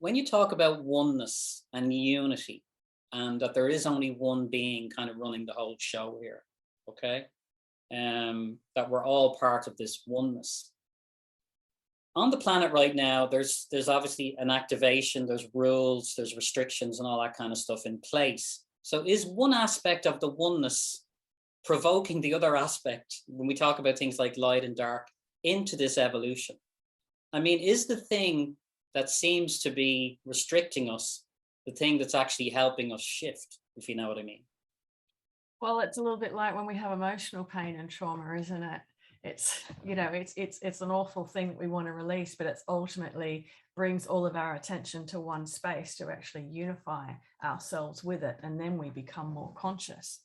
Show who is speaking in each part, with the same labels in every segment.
Speaker 1: when you talk about oneness and unity, and that there is only one being kind of running the whole show here, okay? That we're all part of this oneness. On the planet right now, there's obviously an activation, there's rules, there's restrictions, and all that kind of stuff in place. So, is one aspect of the oneness provoking the other aspect when we talk about things like light and dark into this evolution? I mean, is the thing that seems to be restricting us the thing that's actually helping us shift, if you know what I mean?
Speaker 2: Well, it's a little bit like when we have emotional pain and trauma, isn't it? It's, it's an awful thing that we want to release, but it's ultimately brings all of our attention to one space to actually unify ourselves with it, and then we become more conscious.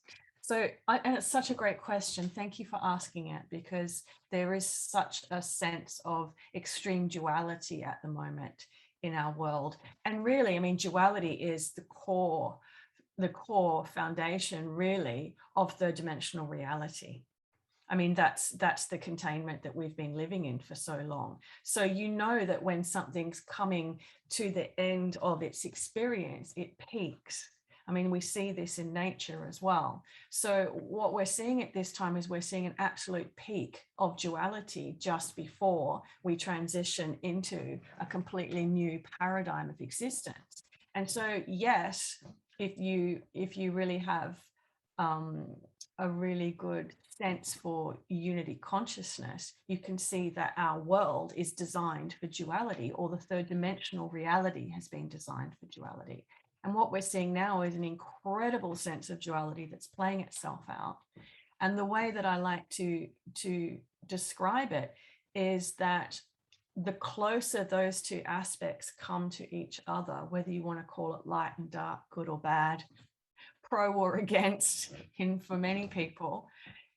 Speaker 2: And it's such a great question. Thank you for asking it, because there is such a sense of extreme duality at the moment in our world. And really, I mean, duality is the core foundation really of third dimensional reality. I mean, that's the containment that we've been living in for so long. So you know that when something's coming to the end of its experience, it peaks. I mean, we see this in nature as well. So what we're seeing at this time is we're seeing an absolute peak of duality just before we transition into a completely new paradigm of existence. And so, yes, if you really have a really good sense for unity consciousness, you can see that our world is designed for duality, or the third dimensional reality has been designed for duality. And what we're seeing now is an incredible sense of duality that's playing itself out. And the way that I like to describe it is that the closer those two aspects come to each other, whether you want to call it light and dark, good or bad, pro or against, in for many people,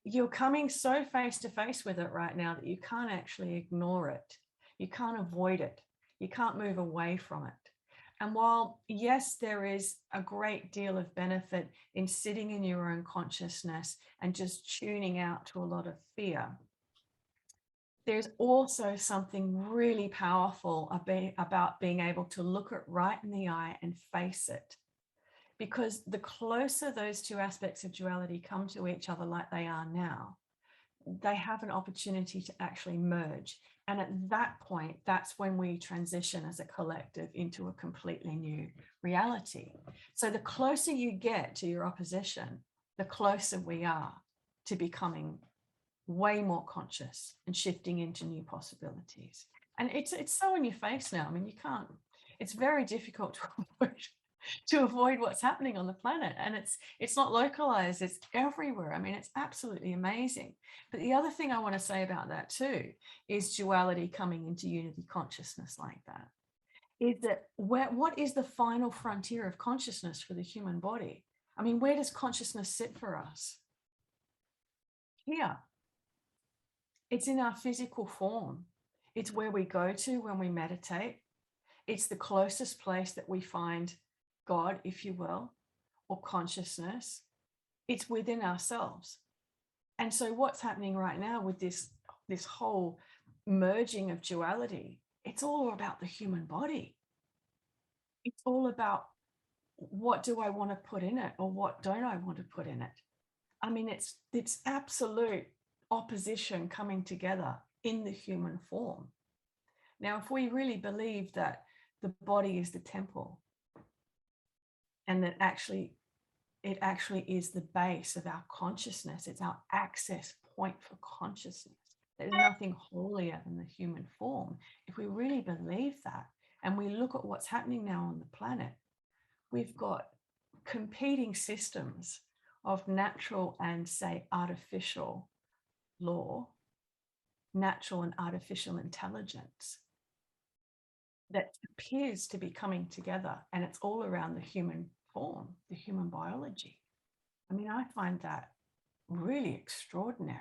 Speaker 2: you're coming so face to face with it right now that you can't actually ignore it. You can't avoid it. You can't move away from it. And while, yes, there is a great deal of benefit in sitting in your own consciousness and just tuning out to a lot of fear, there's also something really powerful about being able to look it right in the eye and face it. Because the closer those two aspects of duality come to each other like they are now, they have an opportunity to actually merge. And at that point, that's when we transition as a collective into a completely new reality. So the closer you get to your opposition, the closer we are to becoming way more conscious and shifting into new possibilities. And it's so in your face now. I mean, you can't, it's very difficult to avoid what's happening on the planet, and it's not localized, it's everywhere. I mean, it's absolutely amazing. But the other thing I want to say about that too is duality coming into unity consciousness like that is that what is the final frontier of consciousness for the human body? I mean, where does consciousness sit for us? Here. It's in our physical form. It's where we go to when we meditate. It's the closest place that we find God, if you will, or consciousness. It's within ourselves. And so what's happening right now with this whole merging of duality, it's all about the human body. It's all about, what do I want to put in it, or what don't I want to put in it? I mean, it's absolute opposition coming together in the human form. Now, if we really believe that the body is the temple, and that it actually is the base of our consciousness, it's our access point for consciousness, there's nothing holier than the human form. If we really believe that, and we look at what's happening now on the planet, we've got competing systems of natural and, say, artificial law, natural and artificial intelligence that appears to be coming together, and it's all around the human form, the human biology. I mean, I find that really extraordinary,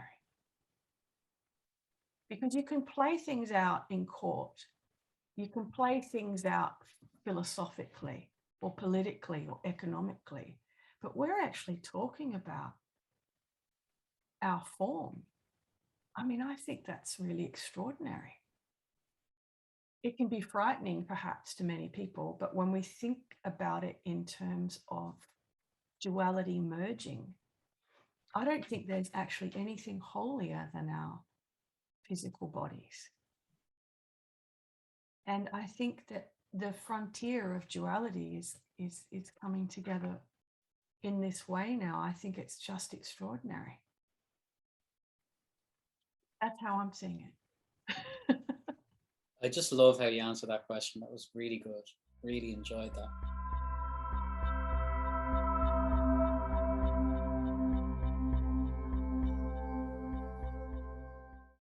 Speaker 2: because you can play things out in court, you can play things out philosophically or politically or economically, but we're actually talking about our form. I mean, I think that's really extraordinary. it can be frightening perhaps to many people, but when we think about it in terms of duality merging, I don't think there's actually anything holier than our physical bodies. And I think that the frontier of duality is coming together in this way now. I think it's just extraordinary. That's how I'm seeing it.
Speaker 1: I just love how you answered that question. That was really good. Really enjoyed that.